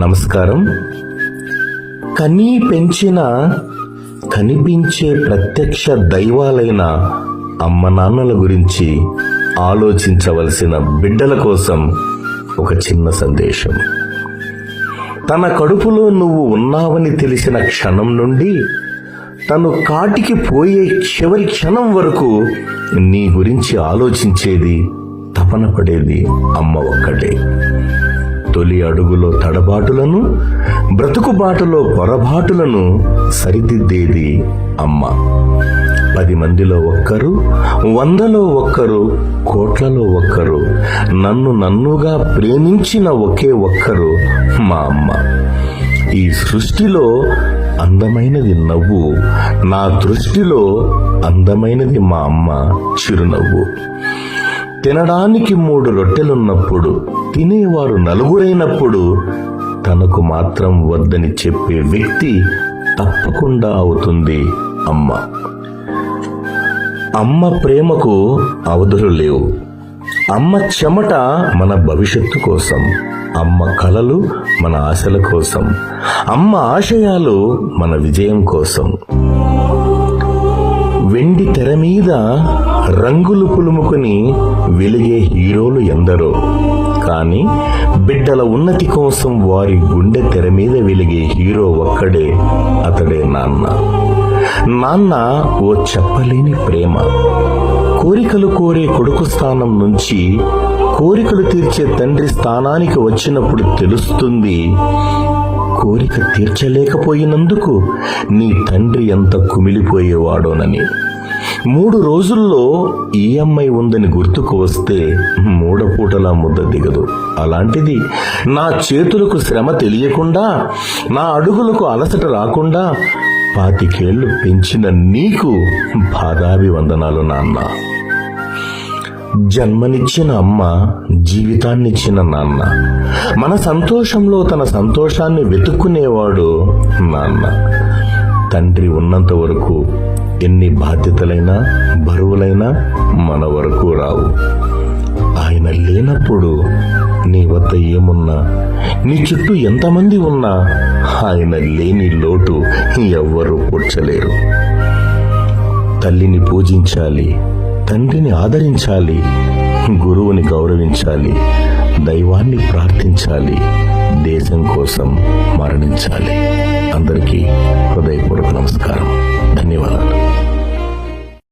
నమస్కారం. కనీ పెంచిన కనిపించే ప్రత్యక్ష దైవాలైన అమ్మ నాన్నల గురించి ఆలోచించవలసిన బిడ్డల కోసం ఒక చిన్న సందేశం. తన కడుపులో నువ్వు ఉన్నావని తెలిసిన క్షణం నుండి తను కాటికి పోయే చివరి క్షణం వరకు నీ గురించి ఆలోచించేది, తపన పడేది అమ్మ ఒక్కటే. తొలి అడుగులో తడబాటులను, బ్రతుకుబాటులో పొరబాటులను సరిదిద్దేది అమ్మ. 10 మందిలో ఒక్కరు, 100లో ఒక్కరు, కోట్లలో ఒక్కరు, నన్నుగా ప్రేమించిన ఒకే ఒక్కరు మా అమ్మ. ఈ సృష్టిలో అందమైనది నవ్వు, నా దృష్టిలో అందమైనది మా అమ్మ చిరునవ్వు. తినడానికి 3 రొట్టెలున్నప్పుడు, తినేవారు 4 తనకు మాత్రం వద్దని చెప్పే వ్యక్తి తప్పకుండా అవుతుంది అమ్మ. అమ్మ ప్రేమకు అవధులు లేవు. అమ్మ చెమట మన భవిష్యత్తు కోసం, అమ్మ కలలు మన ఆశల కోసం, అమ్మ ఆశయాలు మన విజయం కోసం. వెండి తెర మీద రంగులు పులుముకుని వెలిగే హీరోలు ఎందరో, కానీ బిడ్డల ఉన్నతి కోసం వారి గుండె తెర మీద వెలిగే హీరో ఒక్కడే, అతడే నాన్న. నాన్న ఓ చెప్పలేని ప్రేమ. కోరికలు కోరే కొడుకు స్థానం నుంచి కోరికలు తీర్చే తండ్రి స్థానానికి వచ్చినప్పుడు తెలుస్తుంది, కోరిక తీర్చలేకపోయినందుకు నీ తండ్రి ఎంత కుమిలిపోయేవాడోనని. 3 రోజుల్లో ఈఎంఐ ఉందని గుర్తుకు వస్తే 3 పూటలా ముద్ద దిగదు. అలాంటిది నా చేతులకు శ్రమ తెలియకుండా, నా అడుగులకు అలసట రాకుండా 25 ఏళ్లు పెంచిన నీకు పాదాభివందనాలు నాన్న. జన్మనిచ్చిన అమ్మ, జీవితాన్నిచ్చిన నాన్న. మన సంతోషంలో తన సంతోషాన్ని వెతుక్కునేవాడు నాన్న. తండ్రి ఉన్నంత వరకు ఎన్ని బాధ్యతలైనా, బరువులైనా మన వరకు రావు. ఆయన లేనప్పుడు నీ వద్ద ఏమున్నా, నీ చుట్టూ ఎంతమంది ఉన్నా ఆయన లేని లోటు ఎవ్వరూ పూడ్చలేరు. తల్లిని పూజించాలి, తండ్రిని ఆదరించాలి, గురువుని గౌరవించాలి, దైవాన్ని ప్రార్థించాలి, దేశం కోసం మరణించాలి. అందరికీ హృదయపూర్వక నమస్కారం. ధన్యవాదాలు.